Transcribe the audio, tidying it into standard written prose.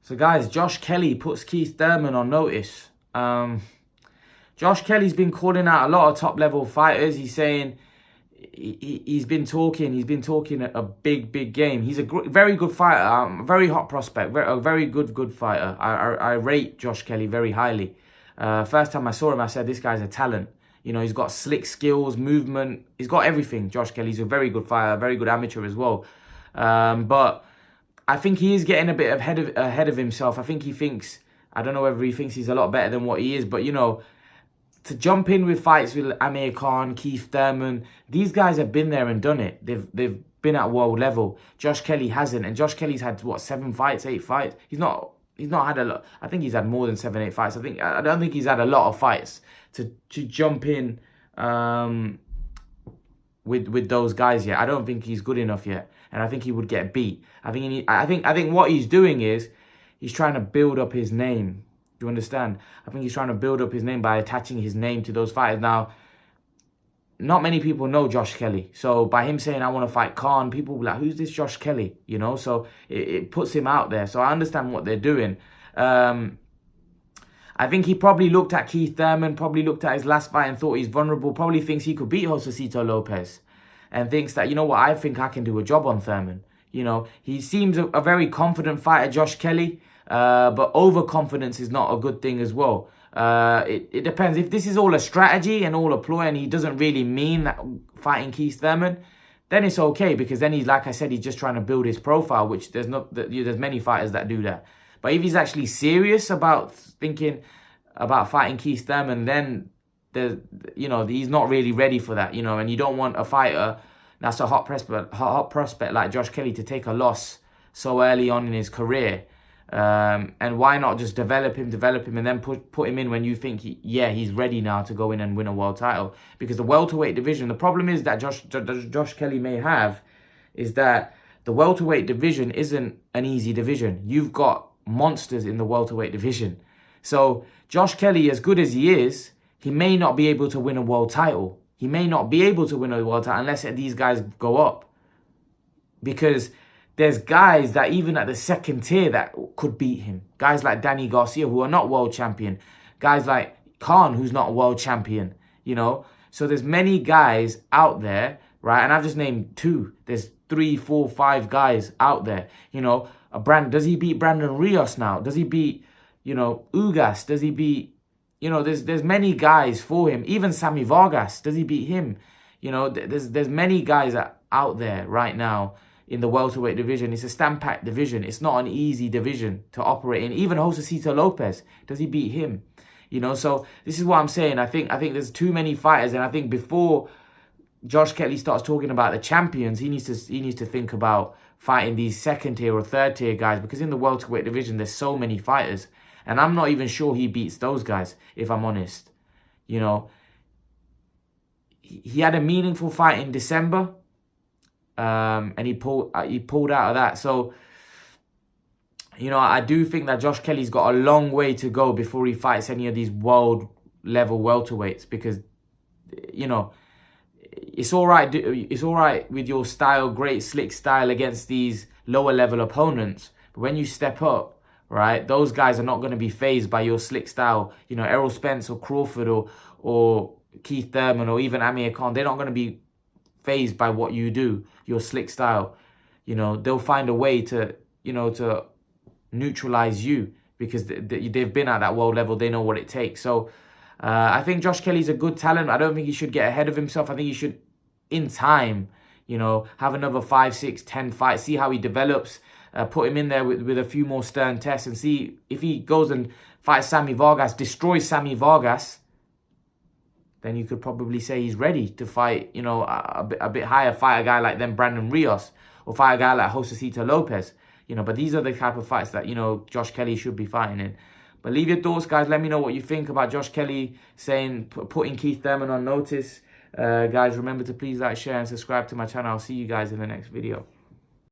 So guys, Josh Kelly puts Keith Thurman on notice. Josh Kelly's been calling out a lot of top level fighters. He's saying he's been talking a big game. He's a very good fighter, very hot prospect, a very good fighter. I rate Josh Kelly very highly. First time I saw him, I said, this guy's a talent. You know, he's got slick skills, movement. He's got everything. Josh Kelly's a very good fighter, a very good amateur as well. But I think he is getting a bit ahead of himself. I think he thinks, I don't know whether he thinks he's a lot better than what he is, but you know, to jump in with fights with Amir Khan, Keith Thurman, these guys have been there and done it. They've been at world level. Josh Kelly hasn't, and Josh Kelly's had what, 7 fights, 8 fights. He's not had a lot. I think he's had more than 7, 8 fights. I don't think he's had a lot of fights to jump in with those guys yet. I don't think he's good enough yet, and I think he would get beat. I think what he's doing is he's trying to build up his name. Do you understand? I think he's trying to build up his name by attaching his name to those fighters. Now, not many people know Josh Kelly. So by him saying, I want to fight Khan, people will be like, who's this Josh Kelly? You know, so it puts him out there. So I understand what they're doing. I think he probably looked at Keith Thurman, probably looked at his last fight and thought he's vulnerable, probably thinks he could beat Josecito Lopez and thinks that, you know what, I think I can do a job on Thurman. You know, he seems a very confident fighter, Josh Kelly. But overconfidence is not a good thing as well. It depends. If this is all a strategy and all a ploy and he doesn't really mean that fighting Keith Thurman, then it's okay, because then he's, like I said, he's just trying to build his profile, which there's many fighters that do that. But if he's actually serious about thinking about fighting Keith Thurman, then he's not really ready for that, you know, and you don't want a fighter that's a hot prospect like Josh Kelly to take a loss so early on in his career. And why not just develop him and then put him in when you think he's ready now to go in and win a world title. Because the welterweight division, the problem is that Josh Kelly may have is that the welterweight division isn't an easy division. You've got monsters in the welterweight division. So Josh Kelly, as good as he is, he may not be able to win a world title. He may not be able to win a world title unless these guys go up. Because there's guys that even at the second tier that could beat him. Guys like Danny Garcia, who are not world champion. Guys like Khan, who's not world champion, you know. So there's many guys out there, right? And I've just named 2. There's 3, 4, 5 guys out there, you know. Does he beat Brandon Rios now? Does he beat, you know, Ugas? Does he beat, you know, there's many guys for him. Even Sammy Vargas, does he beat him? You know, there's many guys out there right now in the welterweight division. It's a stand-packed division. It's not an easy division to operate in. Even Josecito Lopez, does he beat him? You know, so this is what I'm saying. I think there's too many fighters, and I think before Josh Kelly starts talking about the champions, he needs to think about fighting these second tier or third tier guys, because in the welterweight division there's so many fighters, and I'm not even sure he beats those guys, if I'm honest. You know, he had a meaningful fight in December. And he pulled out of that. So, you know, I do think that Josh Kelly's got a long way to go before he fights any of these world level welterweights, because, you know, it's all right with your style, great slick style against these lower level opponents, but when you step up, right, those guys are not going to be fazed by your slick style. You know, Errol Spence or Crawford or Keith Thurman or even Amir Khan, they're not going to be fazed by what you do, your slick style. You know, they'll find a way to, you know, to neutralize you, because they've been at that world level. They know what it takes. So I think Josh Kelly's a good talent. I don't think he should get ahead of himself. I think he should, in time, you know, have another 5, 6, 10 fights, see how he develops, put him in there with a few more stern tests, and see if he goes and fights Sammy Vargas, destroys Sammy Vargas, then you could probably say he's ready to fight, you know, a bit higher, fight a guy like them, Brandon Rios, or fight a guy like Josecito Lopez. You know, but these are the type of fights that, you know, Josh Kelly should be fighting in. But leave your thoughts, guys. Let me know what you think about Josh Kelly saying, putting Keith Thurman on notice. Guys, remember to please like, share, and subscribe to my channel. I'll see you guys in the next video.